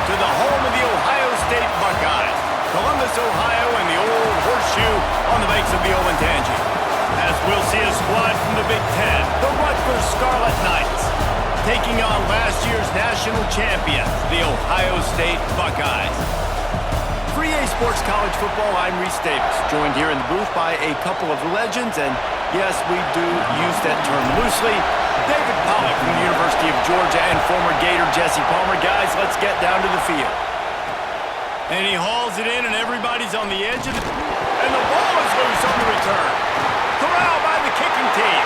to the home of the Ohio State Buckeyes, Columbus, Ohio, and the old horseshoe on the banks of the Olentangy. As we'll see a squad from the Big Ten, the Rutgers Scarlet Knights, taking on last year's national champions, the Ohio State Buckeyes. For EA Sports College Football, I'm Reese Davis, joined here in the booth by a couple of legends, and yes, we do use that term loosely. David Pollack from the University of Georgia and former Gator Jesse Palmer. Guys, let's get down to the field. And he hauls it in, and everybody's on the edge of the... And the ball is loose on the return. Corral by the kicking team.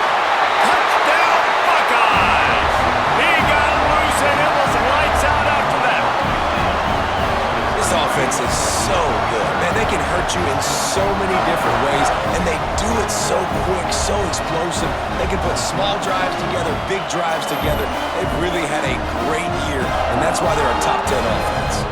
Touchdown, Buckeyes! He got it loose, and it was lights out after that. This offense is so good. Man, they can hurt you in so many different ways, and they do it so quick, so explosive. They can put small drives together, big drives together. They've really had a great year, and that's why they're a top 10 offense.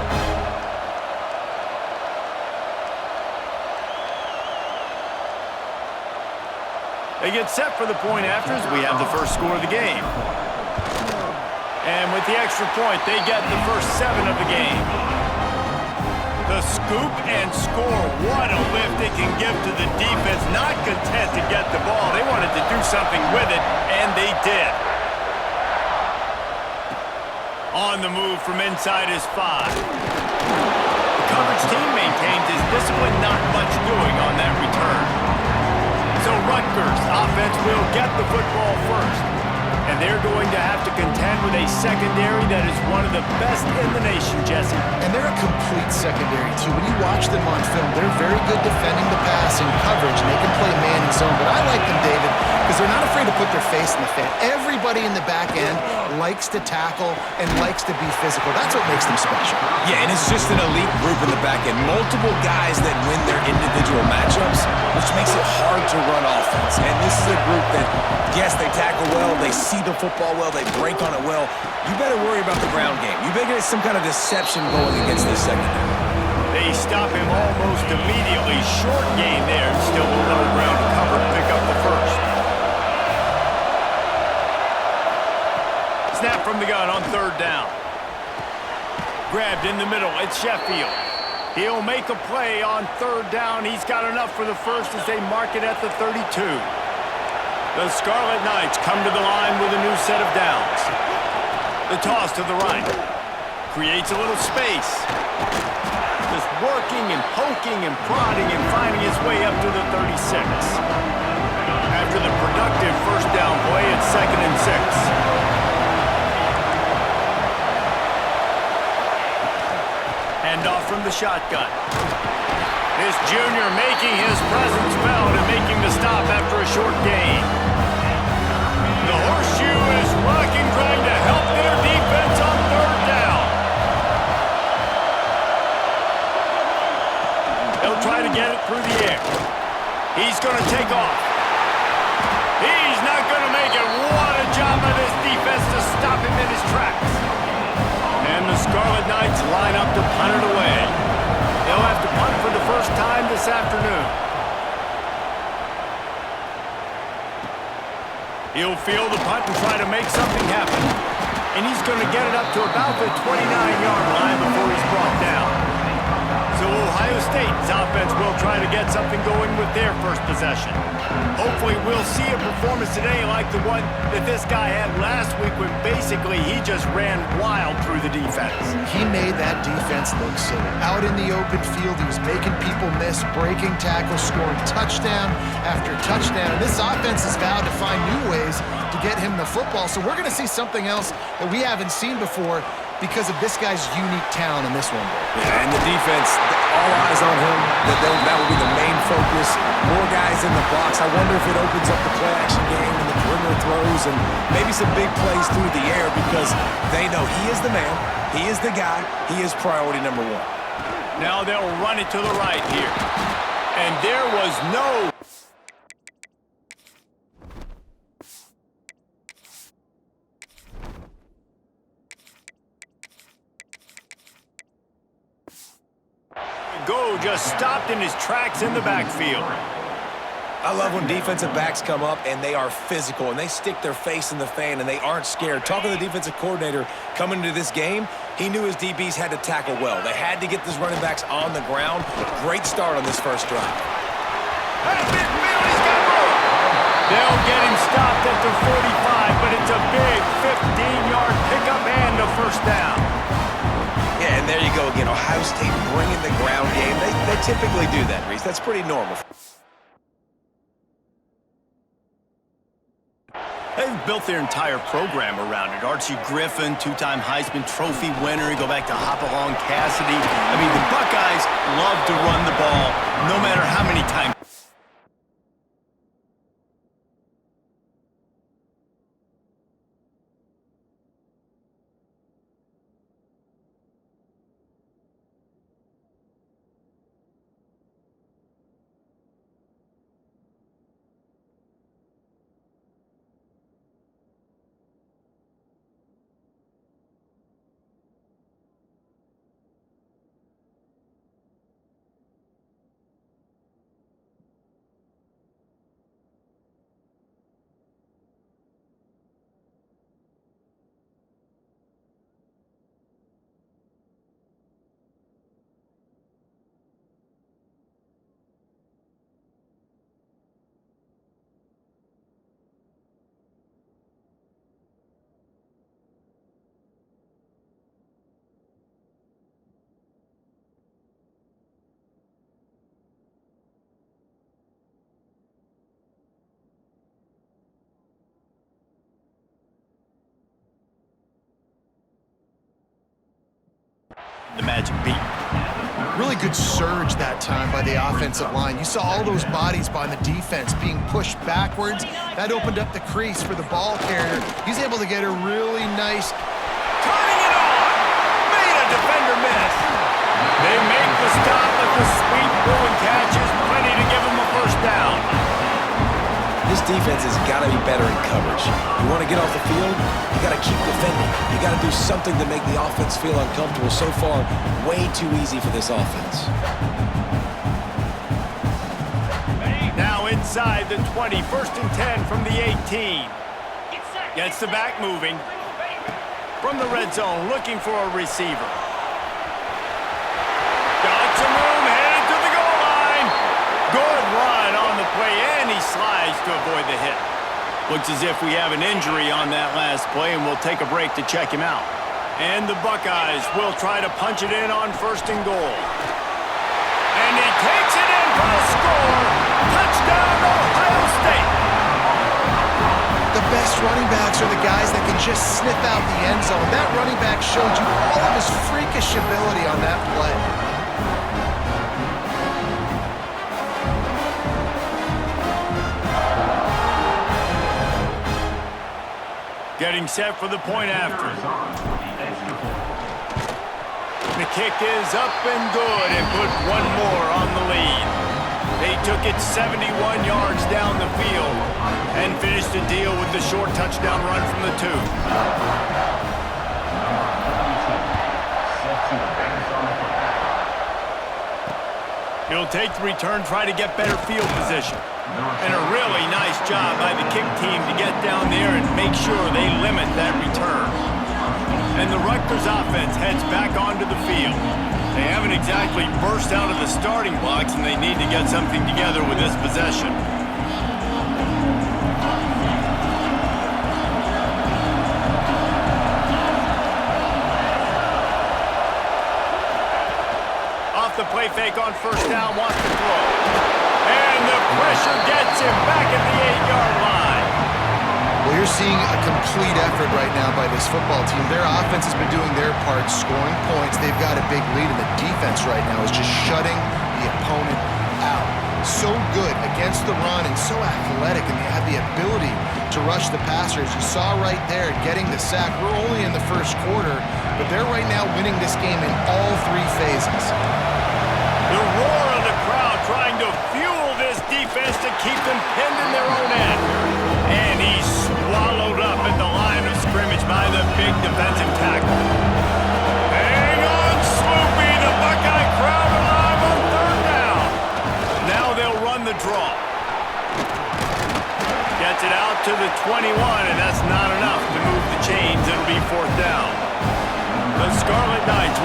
They get set for the point afters. We have the first score of the game. And with the extra point, they get the first 7 of the game. The scoop and score. What a lift it can give to the defense. Not content to get the ball. They wanted to do something with it, and they did. On the move from inside his 5. The coverage team maintains his discipline. Not much doing on that return. So Rutgers offense will get the football first. And they're going to have to contend with a secondary that is one of the best in the nation, Jesse. And they're a complete secondary, too. When you watch them on film, they're very good defending the pass and coverage, and they can play man and zone. But I like them, David, because they're not afraid to put their face in the fan. Everybody in the back end likes to tackle and likes to be physical. That's what makes them special. Yeah, and it's just an elite group in the back end. Multiple guys that win their individual matchups, which makes it hard to run offense. And this is a group that, yes, they tackle well, they see the football well, they break on it well. You better worry about the ground game. You better get some kind of deception going against this secondary. They stop him almost immediately. Short gain there. Still a little ground to cover to pick up the first. Snap from the gun on 3rd down. Grabbed in the middle. It's Sheffield. He'll make a play on 3rd down. He's got enough for the first as they mark it at the 32. The Scarlet Knights come to the line with a new set of downs. The toss to the right. Creates a little space. Just working and poking and prodding and finding his way up to the 36. After the productive first down play, it's 2nd and 6. Handoff from the shotgun. This junior making his presence felt and making the stop after a short gain. The horseshoe is rocking, trying to help their defense on 3rd down. They'll try to get it through the air. He's going to take off. He's not going to make it. What a job by this defense to stop him in his tracks. And the Scarlet Knights line up to punt it away. They'll have to punt for the first time this afternoon. He'll field the punt and try to make something happen. And he's going to get it up to about the 29-yard line before he's brought down. So Ohio State's offense will try to get something going with their first possession. Hopefully we'll see a performance today like the one that this guy had last week when basically he just ran wild through the defense. He made that defense look silly. Out in the open field, he was making people miss, breaking tackles, scoring touchdown after touchdown. And this offense has vowed to find new ways to get him the football. So we're going to see something else that we haven't seen before because of this guy's unique talent in this one. Yeah, and the defense, all eyes on him. That will be the main focus. More guys in the box. I wonder if it opens up the play-action game and the perimeter throws and maybe some big plays through the air because they know he is the man, he is the guy, he is priority number 1. Now they'll run it to the right here. And there was no... Go just stopped in his tracks in the backfield. I love when defensive backs come up and they are physical and they stick their face in the fan and they aren't scared. Talking to the defensive coordinator coming into this game, he knew his DBs had to tackle well. They had to get these running backs on the ground. Great start on this first drive. They'll get him stopped at the 45, but it's a big 15-yard pickup and a first down. Yeah, and there you go again. Ohio State bringing the ground game. They typically do that, Reese. That's pretty normal. They've built their entire program around it. Archie Griffin, two-time Heisman Trophy winner. You go back to Hopalong Cassidy. I mean, the Buckeyes love to run the ball no matter how many times. The magic beat. Really good surge that time by the offensive line. You saw all those bodies by the defense being pushed backwards. That opened up the crease for the ball carrier. He's able to get a really nice... Turning it on! Made a defender miss. They make the stop, but the sweet Bruin catches plenty to give him a first down. This defense has got to be better in coverage. You want to get off the field, you got to keep defending. You got to do something to make the offense feel uncomfortable. So far, way too easy for this offense. Now inside the 20, first and 10 from the 18. Gets the back moving. From the red zone, looking for a receiver. Got some room, headed to the goal line. Good run on the play, and he slides to avoid the hit. Looks as if we have an injury on that last play, and we'll take a break to check him out. And the Buckeyes will try to punch it in on first and goal. And he takes it in for a score. Touchdown, Ohio State. The best running backs are the guys that can just sniff out the end zone. That running back showed you all of his freakish ability on that play. Getting set for the point after. The kick is up and good and put one more on the lead. They took it 71 yards down the field and finished the deal with the short touchdown run from the 2. He'll take the return, try to get better field position. And a really nice job by the kick team to get down there and make sure they limit that return. And the Rutgers offense heads back onto the field. They haven't exactly burst out of the starting blocks, and they need to get something together with this possession. Off the play fake on first down, wants to throw. And the pressure gets him back at the 8-yard line. Well, you're seeing a complete effort right now by this football team. Their offense has been doing their part, scoring points. They've got a big lead, and the defense right now is just shutting the opponent out. So good against the run and so athletic, and they have the ability to rush the passer. As you saw right there, getting the sack. We're only in the first quarter, but they're right now winning this game in all 3 phases. The roar of the crowd trying to fuel this defense to keep them pinned in their own end. And he's swallowed up at the line of scrimmage by the big defensive tackle. Hang on, Sloopy, the Buckeye crowd alive on third down. Now they'll run the draw.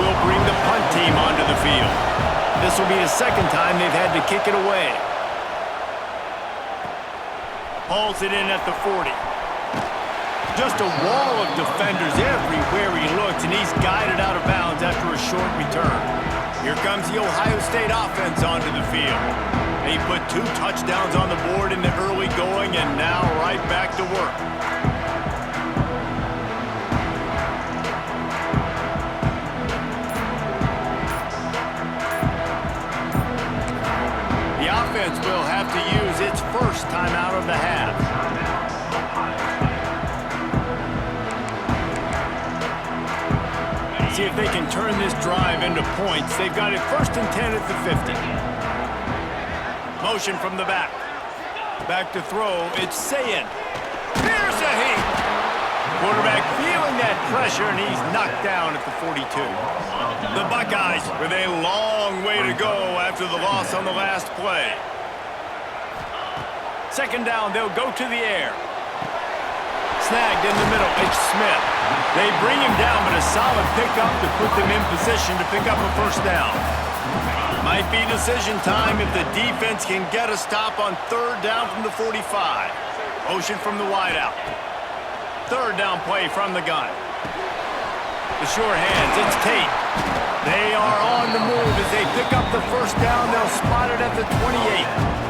will bring the punt team onto the field. This will be the second time they've had to kick it away. Hauls it in at the 40. Just a wall of defenders everywhere he looks, and he's guided out of bounds after a short return. Here comes the Ohio State offense onto the field. They put 2 touchdowns on the board in the early going, and now right back to work. The offense will have to use its first timeout of the half. See if they can turn this drive into points. They've got it 1st and 10 at the 50. Motion from the back. Back to throw. It's Sayin. Here's a heat. Quarterback feeling that pressure, and he's knocked down at the 42. The Buckeyes with a long way to go after the loss on the last play. 2nd down, they'll go to the air. Snagged in the middle. It's Smith. They bring him down, but a solid pickup to put them in position to pick up a 1st down. Might be decision time if the defense can get a stop on 3rd down from the 45. Motion from the wideout. 3rd down play from the gun. The sure hands, it's Tate. They are on the move as they pick up the 1st down. They'll spot it at the 28.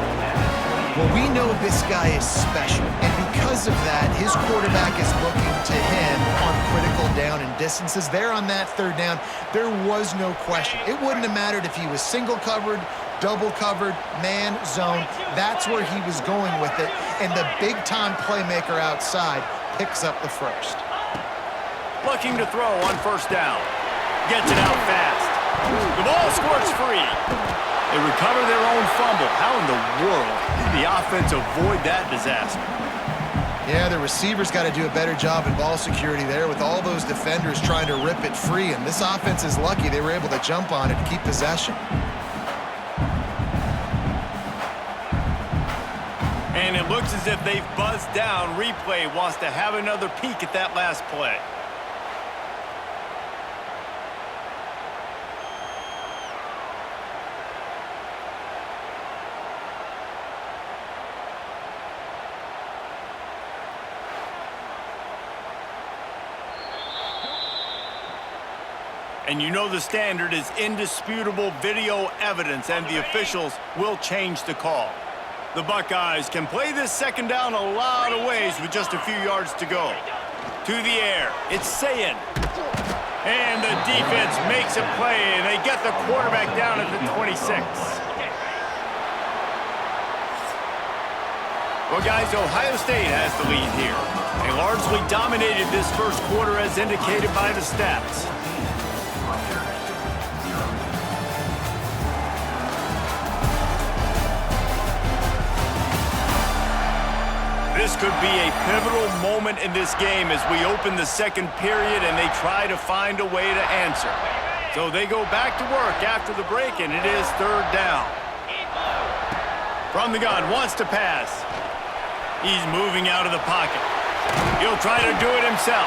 Well, we know this guy is special, and because of that, his quarterback is looking to him on critical down and distances. There on that 3rd down, there was no question. It wouldn't have mattered if he was single covered, double covered, man, zone. That's where he was going with it, and the big-time playmaker outside picks up the 1st. Looking to throw on 1st down. Gets it out fast. The ball squirts free. They recover their own fumble. How in the world did the offense avoid that disaster? Yeah, the receivers got to do a better job in ball security there with all those defenders trying to rip it free, and this offense is lucky they were able to jump on it and keep possession. And it looks as if they've buzzed down. Replay wants to have another peek at that last play. And you know the standard is indisputable video evidence, and the officials will change the call. The Buckeyes can play this 2nd down a lot of ways with just a few yards to go. To the air, it's Sayin. And the defense makes a play, and they get the quarterback down at the 26. Well, guys, Ohio State has the lead here. They largely dominated this 1st quarter as indicated by the stats. This could be a pivotal moment in this game as we open the 2nd period and they try to find a way to answer. So they go back to work after the break, and it is 3rd down. From the gun, wants to pass. He's moving out of the pocket. He'll try to do it himself.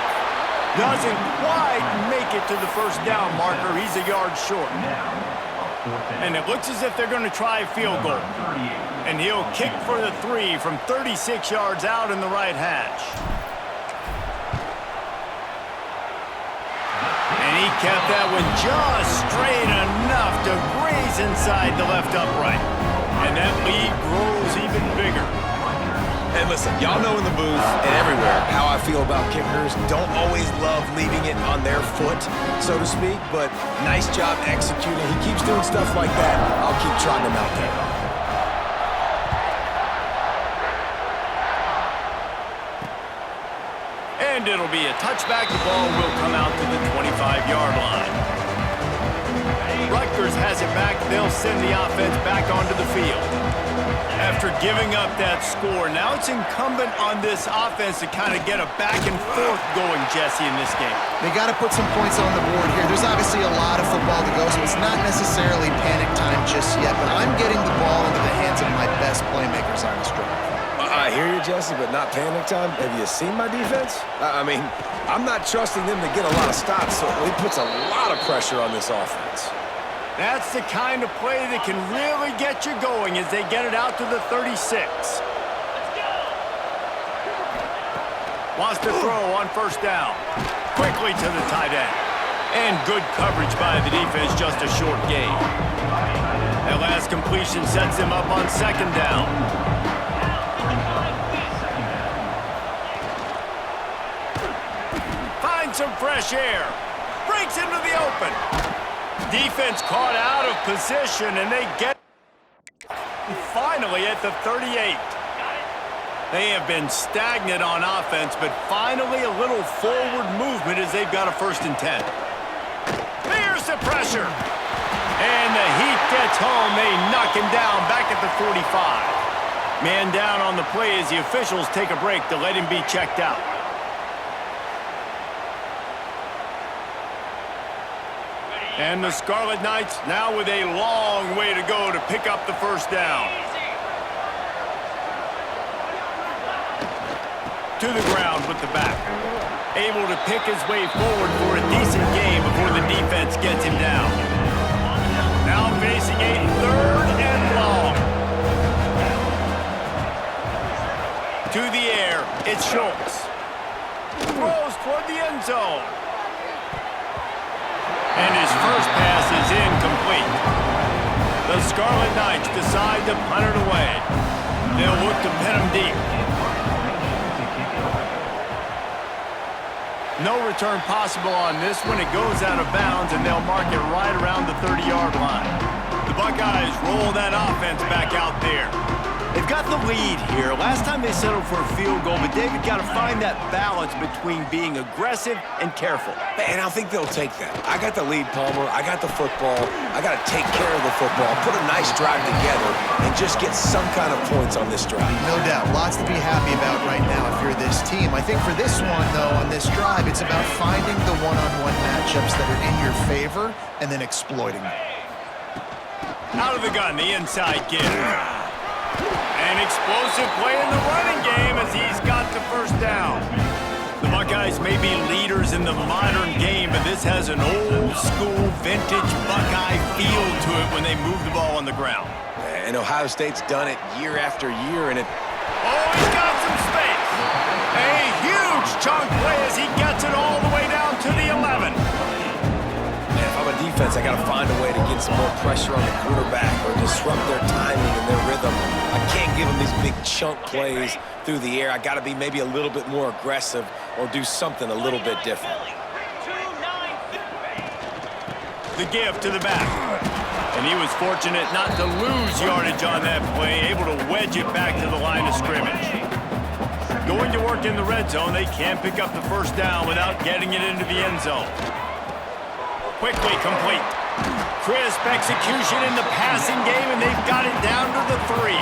Doesn't quite make it to the 1st down marker. He's a yard short. And it looks as if they're going to try a field goal. And he'll kick for the 3 from 36 yards out in the right hash. And he kept that one just straight enough to graze inside the left upright. And that lead grows even bigger. And listen, y'all know in the booth and everywhere how I feel about kickers. Don't always love leaving it on their foot, so to speak, but nice job executing. He keeps doing stuff like that. I'll keep trotting him out there. And it'll be a touchback. The ball will come out to the 25-yard line. Rutgers has it back. They'll send the offense back onto the field. After giving up that score, now it's incumbent on this offense to kind of get a back and forth going, Jesse, in this game. They got to put some points on the board here. There's obviously a lot of football to go, so it's not necessarily panic time just yet, but I'm getting the ball into the hands of my best playmakers on this drive. I hear you, Jesse, but not panic time. Have you seen my defense? I mean, I'm not trusting them to get a lot of stops, so it puts a lot of pressure on this offense. That's the kind of play that can really get you going as they get it out to the 36. Wants to throw on first down. Quickly to the tight end. And good coverage by the defense, just a short gain. That last completion sets him up on second down. Finds some fresh air. Breaks into the open. Defense caught out of position, and they get finally at the 38. They have been stagnant on offense, but finally a little forward movement as they've got a 1st and 10. There's the pressure. And the heat gets home. They knock him down back at the 45. Man down on the play as the officials take a break to let him be checked out. And the Scarlet Knights now with a long way to go to pick up the 1st down. To the ground with the back. Able to pick his way forward for a decent game before the defense gets him down. Now facing a 3rd and long. To the air, it's Schultz. Throws toward the end zone. And his first pass is incomplete. The Scarlet Knights decide to punt it away. They'll look to pin him deep. No return possible on this one. It goes out of bounds, and they'll mark it right around the 30-yard line. The Buckeyes roll that offense back out there. They've got the lead here. Last time they settled for a field goal, but David got to find that balance between being aggressive and careful. And I think they'll take that. I got the lead, Palmer. I got the football. I got to take care of the football, put a nice drive together, and just get some kind of points on this drive. No doubt. Lots to be happy about right now if you're this team. I think for this one, though, on this drive, it's about finding the one-on-one matchups that are in your favor and then exploiting them. Out of the gun, the inside give. An explosive play in the running game as he's got the 1st down. The Buckeyes may be leaders in the modern game, but this has an old-school, vintage Buckeye feel to it when they move the ball on the ground. And Ohio State's done it year after year, and it... Oh, he's got some space. A huge chunk play as he gets it all the way down to the 11. Man, if I'm a defense, I got to find a way to get some more pressure on the quarterback or disrupt their timing and their rhythm. I can't give them these big chunk plays through the air. I got to be maybe a little bit more aggressive or do something a little bit different. The give to the back. And he was fortunate not to lose yardage on that play, able to wedge it back to the line of scrimmage. Going to work in the red zone, they can't pick up the 1st down without getting it into the end zone. Quickly complete. Crisp execution in the passing game, and they've got it down to the 3.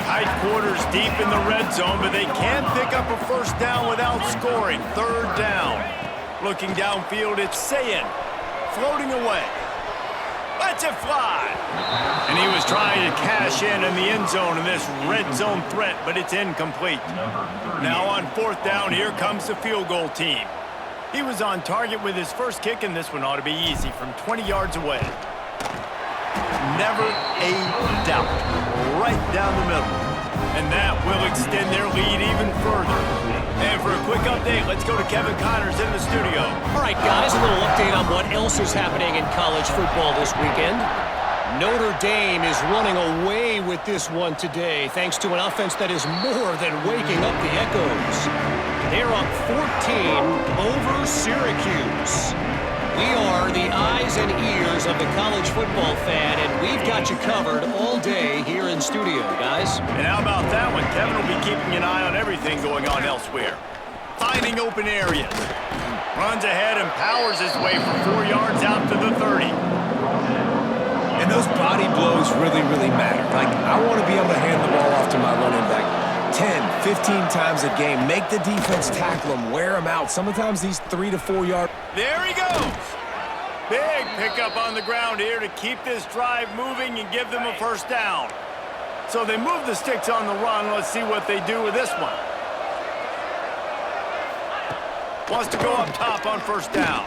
Tight quarters deep in the red zone, but they can't pick up a 1st down without scoring. 3rd down. Looking downfield, it's Sayin. Floating away. Lets it fly. And he was trying to cash in the end zone in this red zone threat, but it's incomplete. Now on 4th down, here comes the field goal team. He was on target with his first kick, and this one ought to be easy from 20 yards away. Never a doubt. Right down the middle. And that will extend their lead even further. And for a quick update, let's go to Kevin Connors in the studio. All right, guys, a little update on what else is happening in college football this weekend. Notre Dame is running away with this one today, thanks to an offense that is more than waking up the echoes. They're up 14 over Syracuse. We are the eyes and ears of the college football fan, and we've got you covered all day here in studio, guys. And how about that one? Kevin will be keeping an eye on everything going on elsewhere. Finding open areas. Runs ahead and powers his way for 4 yards out to the 30. And those body blows really, really matter. Like, I want to be able to hand the ball off to my running back 10, 15 times a game. Make the defense tackle them, wear them out. Sometimes these 3 to 4 yard. There he goes. Big pickup on the ground here to keep this drive moving and give them a 1st down. So they move the sticks on the run. Let's see what they do with this one. Wants to go up top on first down.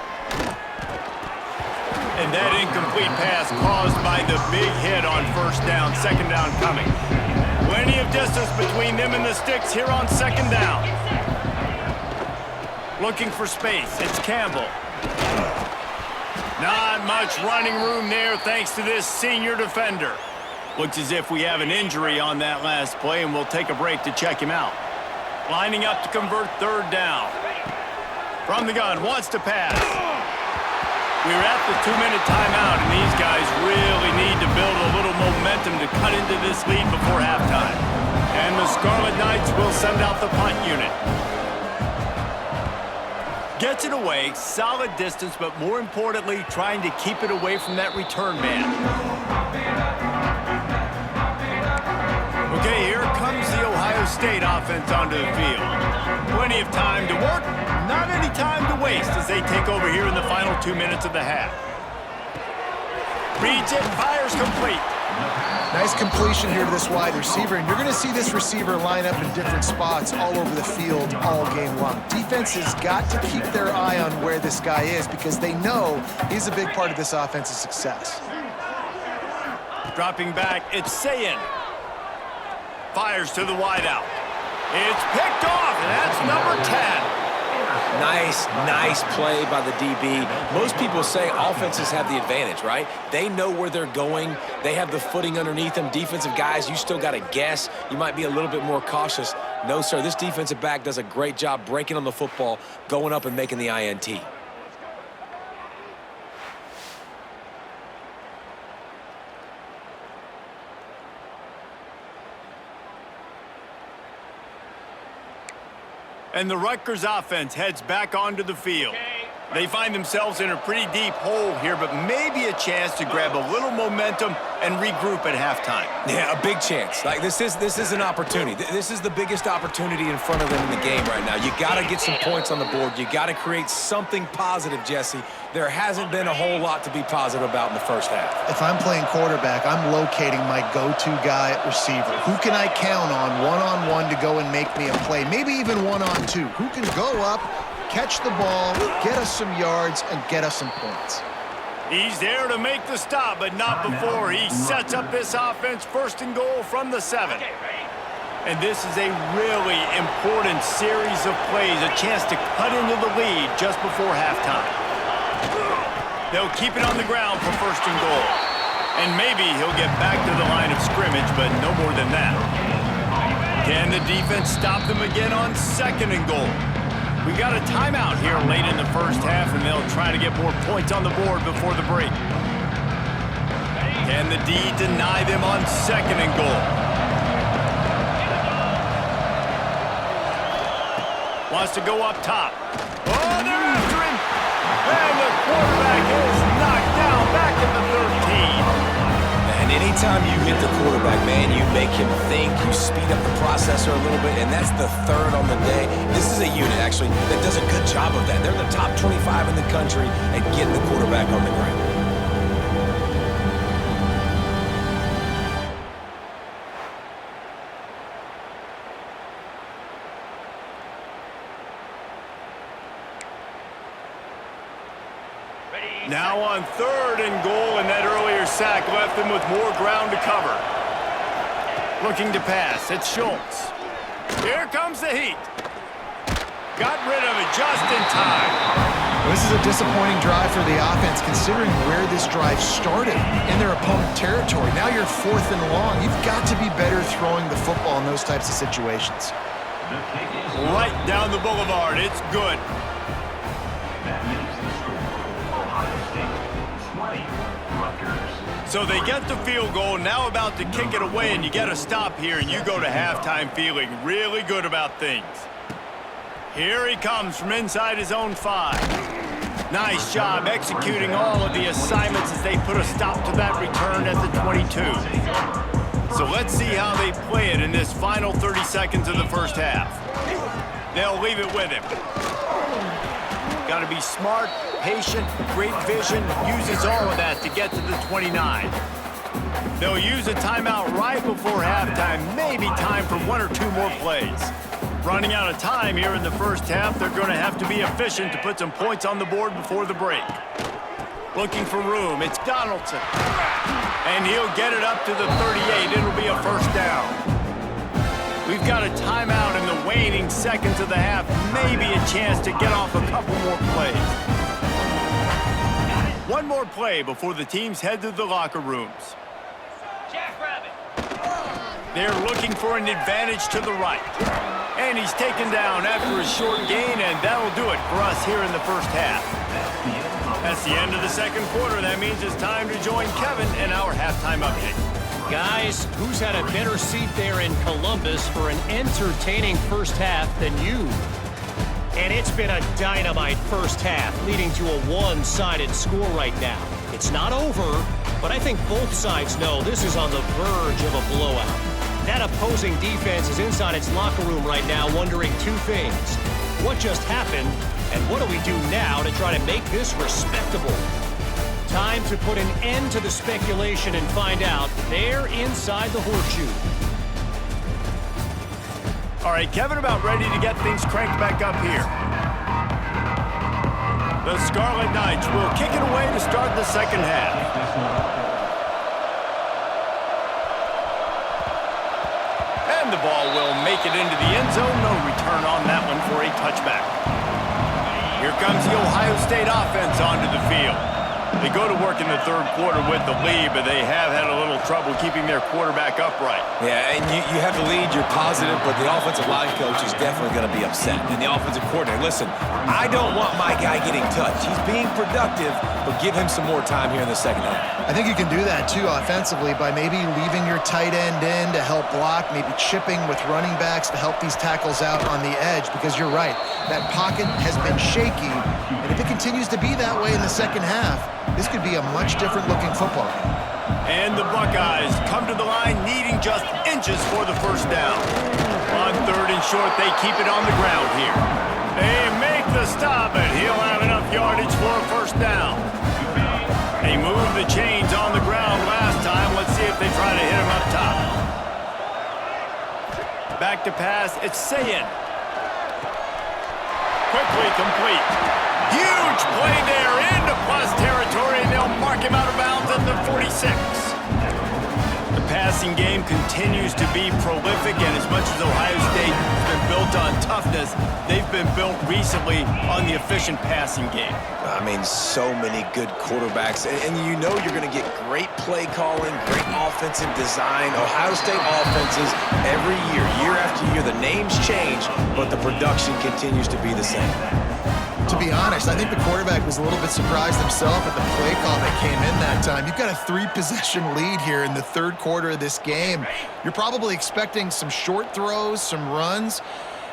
And that incomplete pass caused by the big hit on first down. Second down coming. Plenty of distance between them and the sticks here on second down. Looking for space. It's Campbell. Not much running room there thanks to this senior defender. Looks as if we have an injury on that last play, and we'll take a break to check him out. Lining up to convert third down. From the gun, wants to pass. We're at the 2-minute timeout, and these guys really need to build a little momentum to cut into this lead before halftime. And the Scarlet Knights will send out the punt unit. Gets it away, solid distance, but more importantly, trying to keep it away from that return man. Okay, here comes the Ohio State offense onto the field. Plenty of time to work, not any time to waste as they take over here in the final 2 minutes of the half. Reads it, fires complete. Nice completion here to this wide receiver, and you're going to see this receiver line up in different spots all over the field all game long. Defense has got to keep their eye on where this guy is because they know he's a big part of this offense's success. Dropping back, it's Sayin. Fires to the wideout. It's picked off, and that's number 10. Nice play by the DB. Most people say offenses have the advantage, right? They know where they're going. They have the footing underneath them. Defensive guys, you still got to guess. You might be a little bit more cautious. No, sir, this defensive back does a great job breaking on the football, going up and making the INT. And the Rutgers offense heads back onto the field. They find themselves in a pretty deep hole here, but maybe a chance to grab a little momentum and regroup at halftime. Yeah, a big chance. Like this is an opportunity. This is the biggest opportunity in front of them in the game right now. You got to get some points on the board. You got to create something positive, Jesse. There hasn't been a whole lot to be positive about in the first half. If I'm playing quarterback, I'm locating my go-to guy at receiver. Who can I count on one-on-one to go and make me a play? Maybe even one-on-two. Who can go up, catch the ball, get us some yards, and get us some points? He's there to make the stop, but not before he sets up this offense first and goal from the 7. And this is a really important series of plays, a chance to cut into the lead just before halftime. They'll keep it on the ground for first and goal. And maybe he'll get back to the line of scrimmage, but no more than that. Can the defense stop them again on second and goal? We got a timeout here late in the first half, and they'll try to get more points on the board before the break. Can the D deny them on second and goal? Wants to go up top. Oh, they're after him! And the quarterback is knocked down back at the 13. And anytime you hit the quarterback, man, you make him think, you speed up the processor a little bit, and that's the 3rd on the day. This is a unit, actually, that does a good job of that. They're the top 25 in the country at getting the quarterback on the ground. Now on 3rd and goal, and that earlier sack left them with more ground to cover. Looking to pass, it's Schultz. Here comes the heat. Got rid of it just in time. This is a disappointing drive for the offense, considering where this drive started in their opponent territory. Now you're 4th and long. You've got to be better throwing the football in those types of situations. Right down the boulevard, it's good. So they get the field goal, now about to kick it away, and you get a stop here, and you go to halftime feeling really good about things. Here he comes from inside his own 5. Nice job executing all of the assignments as they put a stop to that return at the 22. So let's see how they play it in this final 30 seconds of the first half. They'll leave it with him. Got to be smart, patient, great vision, uses all of that to get to the 29. They'll use a timeout right before halftime, maybe time for one or two more plays. Running out of time here in the first half, they're going to have to be efficient to put some points on the board before the break. Looking for room, it's Donaldson. And he'll get it up to the 38. It'll be a first down. We've got a timeout in the waning seconds of the half, maybe a chance to get off a couple more plays. One more play before the teams head to the locker rooms. They're looking for an advantage to the right. And he's taken down after a short gain, and that'll do it for us here in the first half. That's the end of the second quarter. That means it's time to join Kevin in our halftime update. Guys, who's had a better seat there in Columbus for an entertaining first half than you? And it's been a dynamite first half, leading to a one-sided score right now. It's not over, but I think both sides know this is on the verge of a blowout. That opposing defense is inside its locker room right now wondering two things. What just happened, and what do we do now to try to make this respectable? Time to put an end to the speculation and find out. They're inside the horseshoe. All right, Kevin, about ready to get things cranked back up here. The Scarlet Knights will kick it away to start the second half. And the ball will make it into the end zone. No return on that one for a touchback. Here comes the Ohio State offense onto the field. They go to work in the third quarter with the lead, but they have had a little trouble keeping their quarterback upright. Yeah, and you have the lead, you're positive, but the offensive line coach is definitely going to be upset. And the offensive coordinator, listen, I don't want my guy getting touched. He's being productive, but give him some more time here in the second half. I think you can do that, too, offensively, by maybe leaving your tight end in to help block, maybe chipping with running backs to help these tackles out on the edge, because you're right, that pocket has been shaky, and if it continues to be that way in the second half, this could be a much different-looking football game. And the Buckeyes come to the line needing just inches for the first down. On third and short, they keep it on the ground here. They make the stop, but he'll have enough yardage for a first down. They moved the chains on the ground last time. Let's see if they try to hit him up top. Back to pass, it's Sayin. Quickly complete. Huge play there into plus territory, and they'll mark him out of bounds at the 46. The passing game continues to be prolific, and as much as Ohio State has been built on toughness, they've been built recently on the efficient passing game. I mean, so many good quarterbacks, and you know you're going to get great play calling, great offensive design. Ohio State offenses every year, year after year, the names change, but the production continues to be the same. To be honest, I think the quarterback was a little bit surprised himself at the play call that came in that time. You've got a 3-possession lead here in the third quarter of this game. You're probably expecting some short throws, some runs.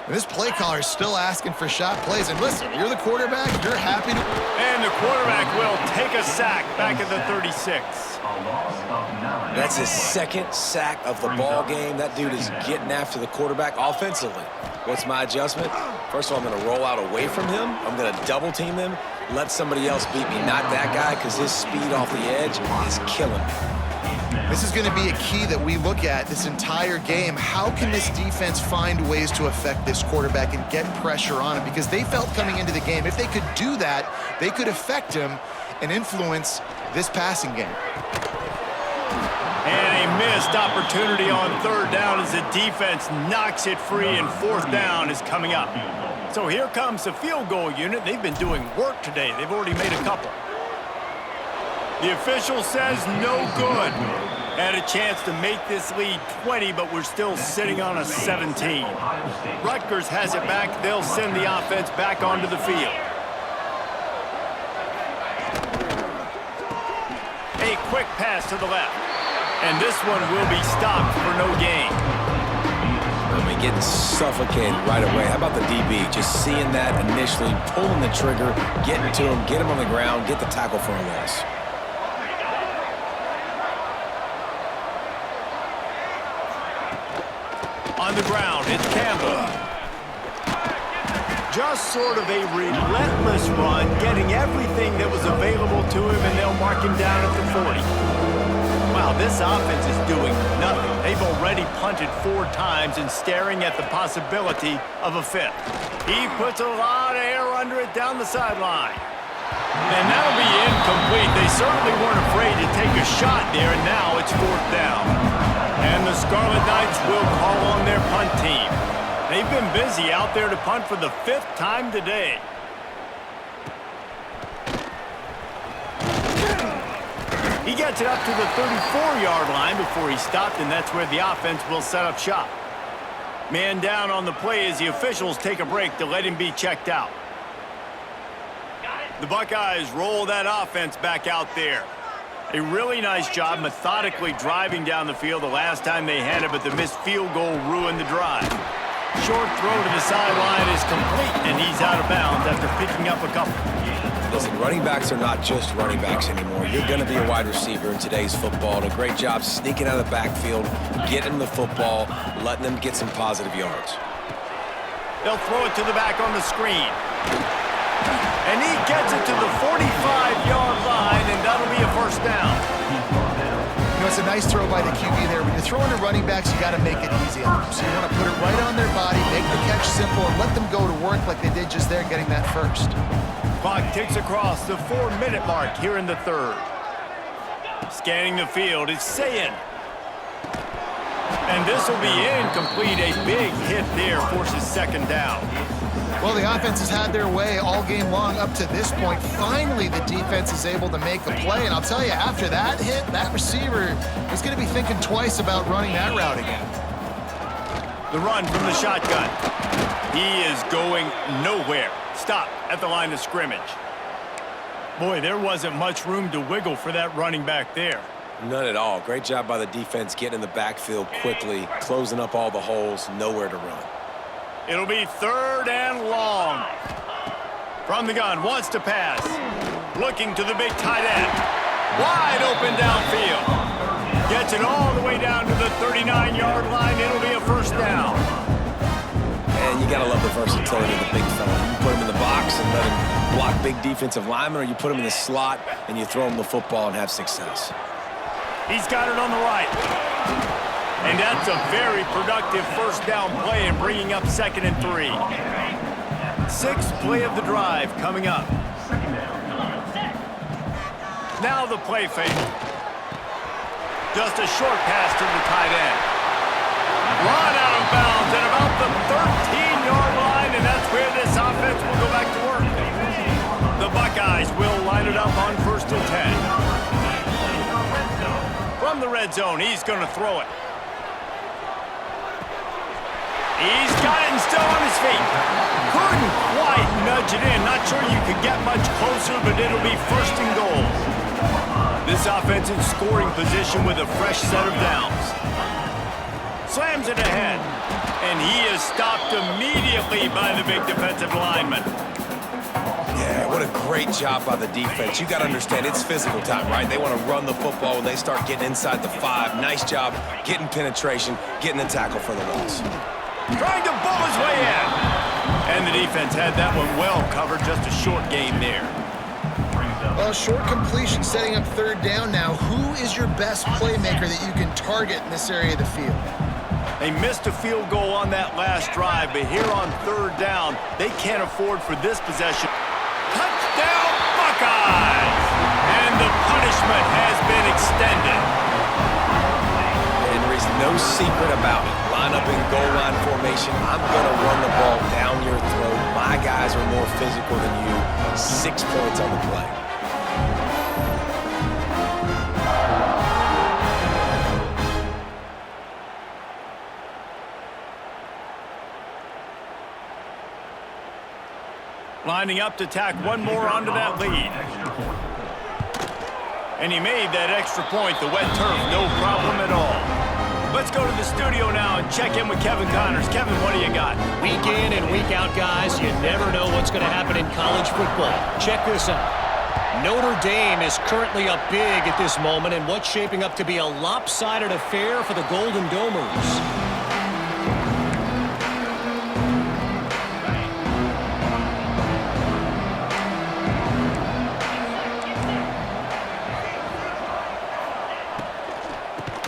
And this play caller is still asking for shot plays. And listen, you're the quarterback, you're happy to... And the quarterback will take a sack back at the 36. That's his second sack of the ball game. That dude is getting after the quarterback offensively. What's my adjustment? First of all, I'm going to roll out away from him. I'm going to double team him, let somebody else beat me, not that guy, because his speed off the edge is killing me. This is going to be a key that we look at this entire game. How can this defense find ways to affect this quarterback and get pressure on him? Because they felt coming into the game, if they could do that, they could affect him and influence this passing game. And a missed opportunity on third down as the defense knocks it free, and fourth down is coming up. So here comes the field goal unit. They've been doing work today. They've already made a couple. The official says no good. Had a chance to make this lead 20, but we're still sitting on a 17. Rutgers has it back. They'll send the offense back onto the field. A quick pass to the left. And this one will be stopped for no gain. I mean, getting suffocated right away. How about the DB? Just seeing that initially, pulling the trigger, getting to him, get him on the ground, get the tackle for a loss. On the ground, it's Campbell. Just sort of a relentless run, getting everything that was available to him, and they'll mark him down at the 40. Wow, this offense is doing nothing. They've already punted 4 times and staring at the possibility of a 5th. He puts a lot of air under it down the sideline. And that'll be incomplete. They certainly weren't afraid to take a shot there, and now it's 4th down. And the Scarlet Knights will call on their punt team. They've been busy out there to punt for the 5th time today. He gets it up to the 34-yard line before he stopped, and that's where the offense will set up shop. Man down on the play as the officials take a break to let him be checked out. The Buckeyes roll that offense back out there. A really nice job methodically driving down the field the last time they had it, but the missed field goal ruined the drive. Short throw to the sideline is complete, and he's out of bounds after picking up a couple. Listen, running backs are not just running backs anymore. You're going to be a wide receiver in today's football, and a great job sneaking out of the backfield, getting the football, letting them get some positive yards. They'll throw it to the back on the screen. And he gets it to the 45-yard line, and that'll be a 1st down. You know, it's a nice throw by the QB there. When you're throwing to running backs, you got to make it easy on them. So you want to put it right on their body, make the catch simple, and let them go to work like they did just there, getting that 1st. Clock ticks across the 4-minute mark here in the 3rd. Scanning the field, it's Sayin. And this will be incomplete. A big hit there forces 2nd down. Well, the offense has had their way all game long up to this point. Finally, the defense is able to make a play. And I'll tell you, after that hit, that receiver is going to be thinking twice about running that route again. The run from the shotgun. He is going nowhere. Stop at the line of scrimmage. Boy, there wasn't much room to wiggle for that running back there. None at all. Great job by the defense getting in the backfield quickly, closing up all the holes, nowhere to run. It'll be 3rd and long. From the gun, wants to pass. Looking to the big tight end. Wide open downfield. Gets it all the way down to the 39-yard line. It'll be a 1st down. And you got to love the versatility of the big fella. You put him in the box and let him block big defensive linemen, or you put him in the slot and you throw him the football and have success. He's got it on the right. And that's a very productive 1st down play and bringing up 2nd and 3. 6th play of the drive coming up. Now the play fake. Just a short pass to the tight end. Run out of bounds at about the 13-yard line, and that's where this offense will go back to work. The Buckeyes will line it up on 1st and 10. From the red zone, he's going to throw it. He's got it and still on his feet. Couldn't quite nudge it in. Not sure you could get much closer, but it'll be 1st and goal. This offense in scoring position with a fresh set of downs. Slams it ahead. And he is stopped immediately by the big defensive lineman. Yeah, what a great job by the defense. You got to understand, it's physical time, right? They want to run the football when they start getting inside the 5. Nice job getting penetration, getting the tackle for the loss. Trying to bull his way in. And the defense had that one well covered. Just a short game there. Well, short completion setting up 3rd down now. Who is your best playmaker that you can target in this area of the field? They missed a field goal on that last drive, but here on 3rd down, they can't afford for this possession. Touchdown, Buckeyes! And the punishment has been extended. Henry's no secret about it. Line up in goal line formation. I'm going to run the ball down your throat. My guys are more physical than you. 6 points on the play. Lining up to tack one more onto that lead. And he made that extra point. The wet turf, no problem at all. Let's go to the studio now and check in with Kevin Connors. Kevin, what do you got? Week in and week out, guys, you never know what's going to happen in college football. Check this out. Notre Dame is currently up big at this moment in what's shaping up to be a lopsided affair for the Golden Domers.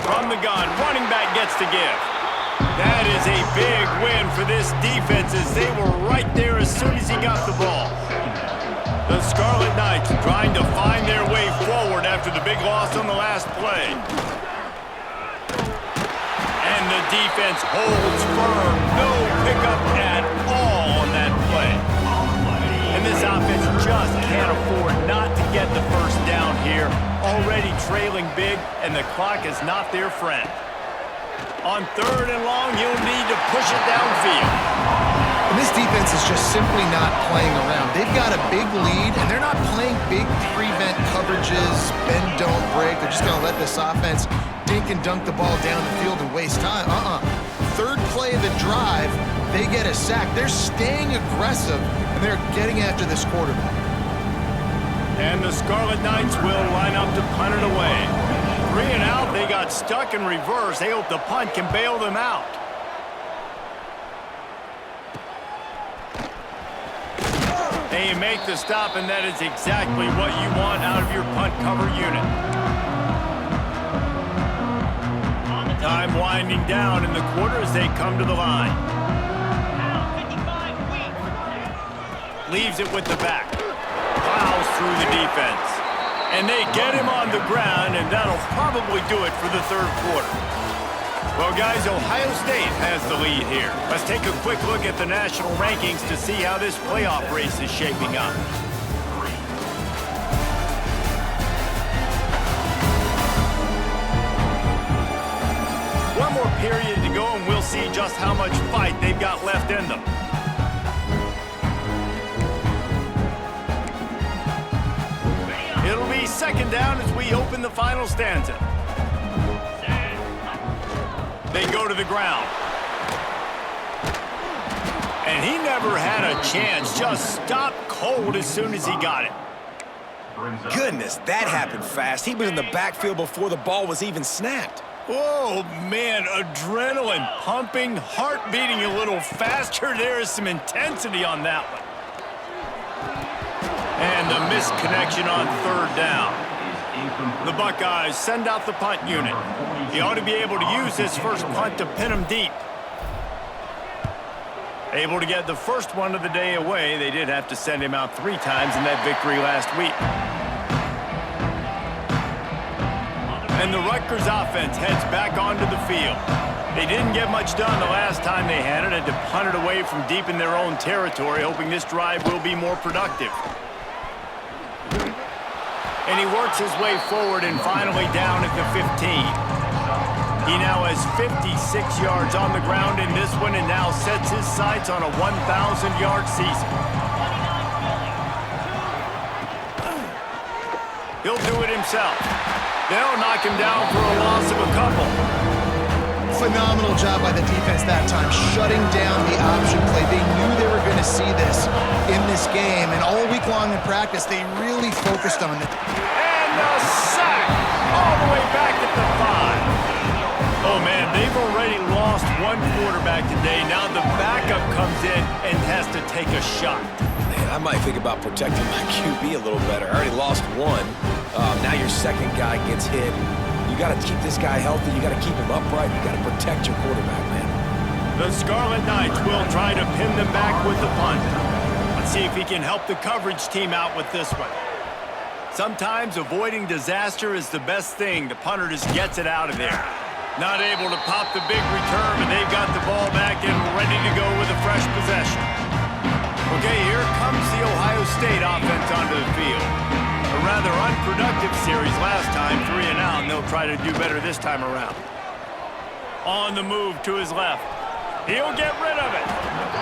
From the gun, running back gets to give. That is a big win for this defense as they were right there as soon as he got the ball. The Scarlet Knights trying to find their way forward after the big loss on the last play. And the defense holds firm. No pickup at all on that play. And this offense just can't afford not to get the first down here. Already trailing big, and the clock is not their friend. On 3rd and long, you'll need to push it downfield. And this defense is just simply not playing around. They've got a big lead, and they're not playing big prevent coverages, bend, don't break. They're just going to let this offense dink and dunk the ball down the field and waste time. 3rd play of the drive, they get a sack. They're staying aggressive, and they're getting after this quarterback. And the Scarlet Knights will line up to punt it away. 3 and out, they got stuck in reverse. They hope the punt can bail them out. They make the stop, and that is exactly what you want out of your punt cover unit. Time winding down in the quarter as they come to the line. Leaves it with the back. Plows through the defense. And they get him on the ground, and that'll probably do it for the 3rd quarter. Well, guys, Ohio State has the lead here. Let's take a quick look at the national rankings to see how this playoff race is shaping up. One more period to go, and we'll see just how much fight they've got left in them. It'll be 2nd down as we open the final stanza. They go to the ground. And he never had a chance. Just stopped cold as soon as he got it. Goodness, that happened fast. He was in the backfield before the ball was even snapped. Oh, man, adrenaline pumping, heart beating a little faster. There is some intensity on that one. And the misconnection on 3rd down. The Buckeyes send out the punt unit. He ought to be able to use this first punt to pin him deep. Able to get the first one of the day away. They did have to send him out 3 times in that victory last week. And the Rutgers offense heads back onto the field. They didn't get much done the last time they had it. Had to punt it away from deep in their own territory, hoping this drive will be more productive. And he works his way forward and finally down at the 15. He now has 56 yards on the ground in this one and now sets his sights on a 1,000-yard season. He'll do it himself. They'll knock him down for a loss of a couple. Phenomenal job by the defense that time, shutting down the option play. They knew they were going to see this in this game, and all week long in practice, they really focused on it. And the sack all the way back at the 5. Oh, man, they've already lost one quarterback today. Now the backup comes in and has to take a shot. Man, I might think about protecting my QB a little better. I already lost one. Now your 2nd guy gets hit. You got to keep this guy healthy. You got to keep him upright. You got to protect your quarterback, man. The Scarlet Knights will try to pin them back with the punt. Let's see if he can help the coverage team out with this one. Sometimes avoiding disaster is the best thing. The punter just gets it out of there. Not able to pop the big return, but they've got the ball back and ready to go with a fresh possession. Okay, here comes the Ohio State offense onto the field. A rather unproductive series last time, 3 and out, and they'll try to do better this time around. On the move to his left. He'll get rid of it.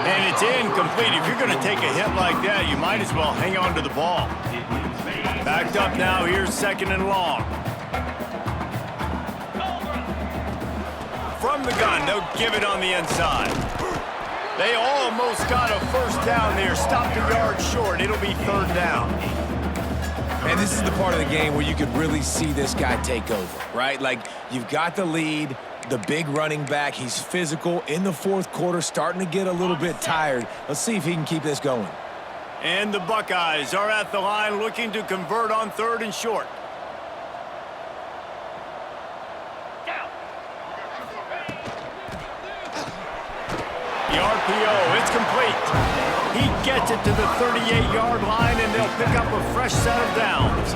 And it's incomplete. If you're going to take a hit like that, you might as well hang on to the ball. Backed up now, here's 2nd and long. From the gun, they'll give it on the inside. They almost got a first down there, stopped a yard short. It'll be 3rd down. And this is the part of the game where you could really see this guy take over, right? Like, you've got the lead, the big running back. He's physical in the 4th quarter, starting to get a little bit tired. Let's see if he can keep this going. And the Buckeyes are at the line looking to convert on 3rd and short. The RPO, it's complete. He gets it to the 38-yard line, and they'll pick up a fresh set of downs.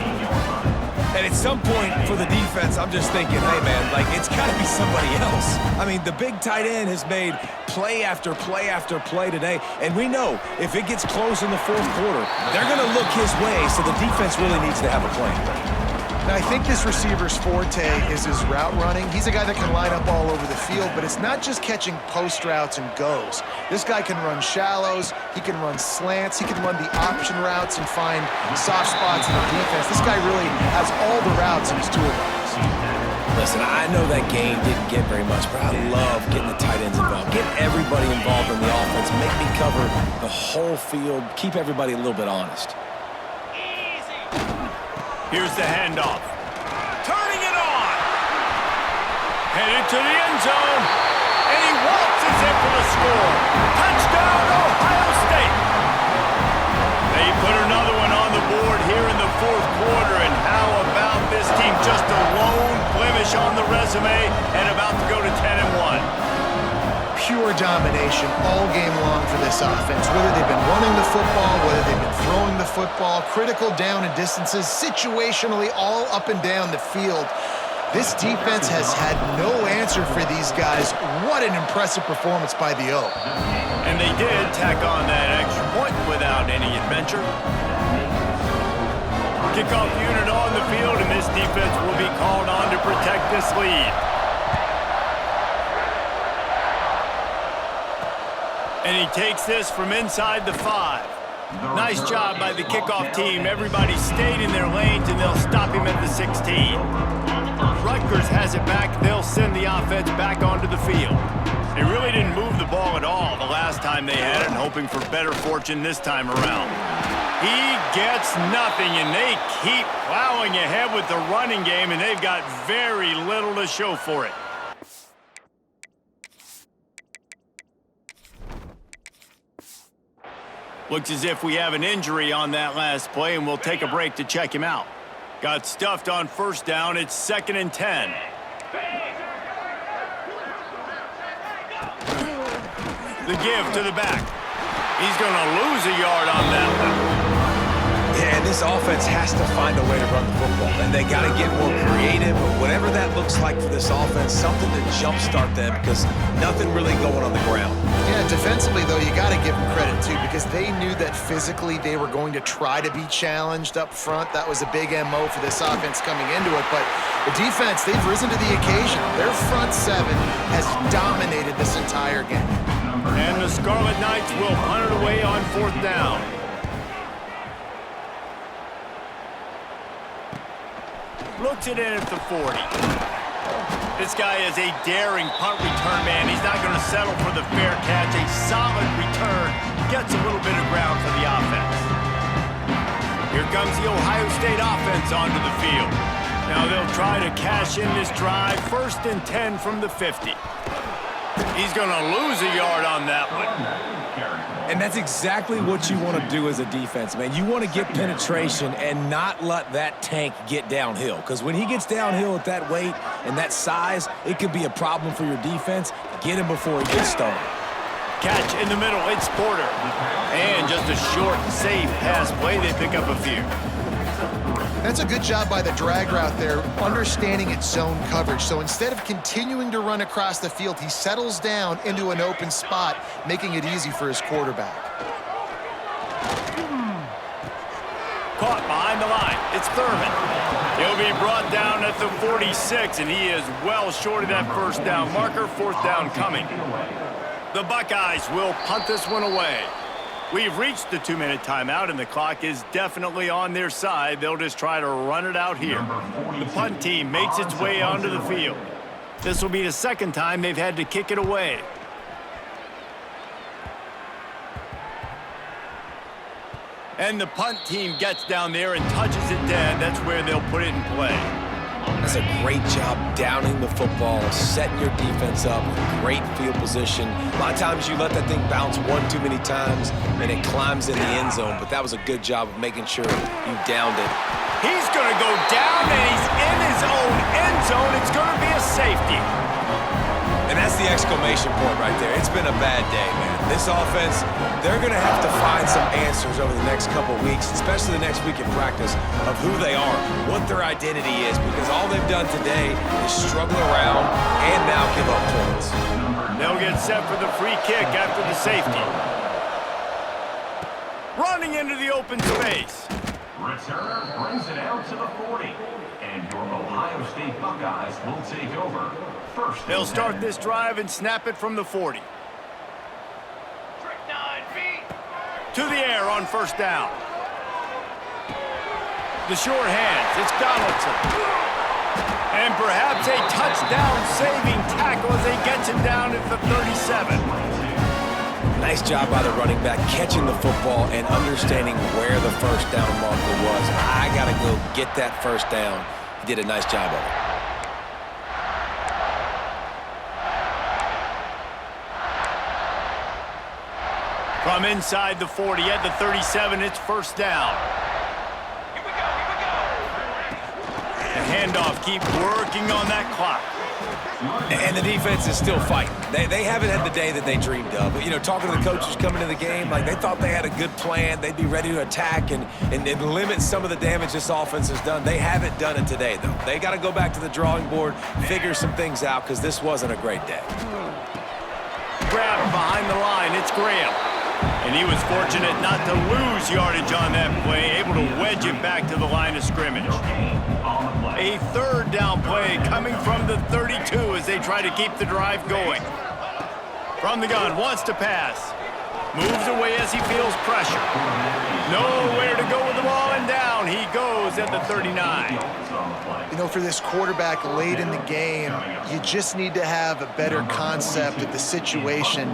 And at some point for the defense, I'm just thinking, hey, man, like, it's got to be somebody else. I mean, the big tight end has made play after play after play today, and we know if it gets close in the fourth quarter, they're going to look his way, so the defense really needs to have a plan. Now, I think this receiver's forte is his route running. He's a guy that can line up all over the field, but it's not just catching post routes and goes. This guy can run shallows, he can run slants, he can run the option routes and find soft spots in the defense. This guy really has all the routes in his toolbox. Listen, I know that game didn't get very much, but I love getting the tight ends involved. Get everybody involved in the offense. Make me cover the whole field. Keep everybody a little bit honest. Here's the handoff. Turning it on. Headed to the end zone. And he waltzes in for the score. Touchdown, Ohio State. They put another one on the board here in the fourth quarter. And how about this team? Just a lone blemish on the resume and about to go to 10-1. Pure domination all game long for this offense. Whether they've been running the football, whether they've been throwing the football, critical down and distances, situationally all up and down the field. This defense has had no answer for these guys. What an impressive performance by the O. And they did tack on that extra point without any adventure. Kickoff unit on the field, and this defense will be called on to protect this lead. And he takes this from inside the 5. Nice job by the kickoff team. Everybody stayed in their lanes, and they'll stop him at the 16. Rutgers has it back. They'll send the offense back onto the field. They really didn't move the ball at all the last time they had it, and hoping for better fortune this time around. He gets nothing, and they keep plowing ahead with the running game, and they've got very little to show for it. Looks as if we have an injury on that last play, and we'll take a break to check him out. Got stuffed on first down. It's 2nd and 10. The give to the back. He's going to lose a yard on that one. Yeah, and this offense has to find a way to run the football, and they got to get more creative. Whatever that looks like for this offense, something to jumpstart them, because nothing really going on the ground. Yeah, defensively, though, you got to give them credit, too, because they knew that physically they were going to try to be challenged up front. That was a big MO for this offense coming into it. But the defense, they've risen to the occasion. Their front 7 has dominated this entire game. And the Scarlet Knights will punt it away on 4th down. Looks it in at the 40. This guy is a daring punt return man. He's not going to settle for the fair catch. A solid return. Gets a little bit of ground for the offense. Here comes the Ohio State offense onto the field. Now they'll try to cash in this drive. 1st and 10 from the 50. He's going to lose a yard on that one. And that's exactly what you want to do as a defense, man. You want to get penetration and not let that tank get downhill. Because when he gets downhill at that weight and that size, it could be a problem for your defense. Get him before he gets started. Catch in the middle. It's Porter. And just a short, safe pass play. They pick up a few. That's a good job by the drag route there, understanding its zone coverage. So instead of continuing to run across the field, he settles down into an open spot, making it easy for his quarterback. Caught behind the line. It's Thurman. He'll be brought down at the 46, and he is well short of that first down marker. 4th down coming. The Buckeyes will punt this one away. We've reached the 2-minute timeout, and the clock is definitely on their side. They'll just try to run it out here. The punt team makes its way onto the field. This will be the 2nd time they've had to kick it away. And the punt team gets down there and touches it dead. That's where they'll put it in play. That's a great job downing the football, setting your defense up, great field position. A lot of times you let that thing bounce one too many times and it climbs in the end zone, but that was a good job of making sure you downed it. He's going to go down, and he's in his own end zone. It's going to be a safety. And that's the exclamation exclamation point right there. It's been a bad day, man. This offense, they're going to have to find some answers over the next couple weeks, especially the next week in practice, of who they are, what their identity is, because all they've done today is struggle around and now give up points. They'll get set for the free kick after the safety. Running into the open space. Returner brings it out to the 40. And your Ohio State Buckeyes will take over. First, They'll start this drive and snap it from the 40. To the air on first down. The short hands, it's Donaldson. And perhaps a touchdown-saving tackle as they get him down at the 37. Nice job by the running back catching the football and understanding where the first down marker was. I got to go get that first down. He did a nice job of it. From inside the 40 at the 37, it's first down. Here we go. The handoff, keep working on that clock. And the defense is still fighting. They haven't had the day that they dreamed of. But, you know, talking to the coaches coming to the game, like they thought they had a good plan. They'd be ready to attack and limit some of the damage this offense has done. They haven't done it today, though. They got to go back to the drawing board, figure some things out, because this wasn't a great day. Grab behind the line, it's Graham. And he was fortunate not to lose yardage on that play, able to wedge it back to the line of scrimmage. A third down play coming from the 32 as they try to keep the drive going. From the gun, wants to pass. Moves away as he feels pressure. Nowhere to go with the ball, and down he goes at the 39. You know, for this quarterback late in the game, you just need to have a better concept of the situation.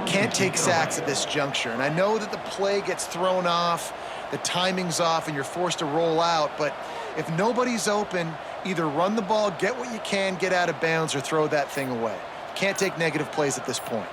Can't take sacks at this juncture. And I know that the play gets thrown off, the timing's off, and you're forced to roll out. But if nobody's open, either run the ball, get what you can, get out of bounds, or throw that thing away. Can't take negative plays at this point.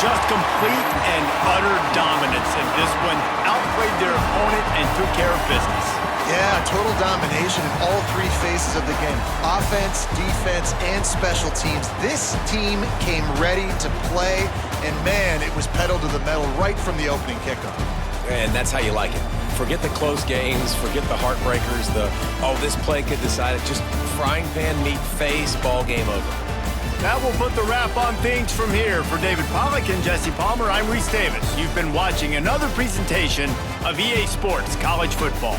Just complete and utter dominance in this one. Outplayed their opponent and took care of business. Yeah, total domination in all three phases of the game. Offense, defense, and special teams. This team came ready to play, and man, it was pedal to the metal right from the opening kickoff. And that's how you like it. Forget the close games, forget the heartbreakers, this play could decide it. Just frying pan, meat face, ball game over. That will put the wrap on things from here. For David Pollack and Jesse Palmer, I'm Reese Davis. You've been watching another presentation of EA Sports College Football.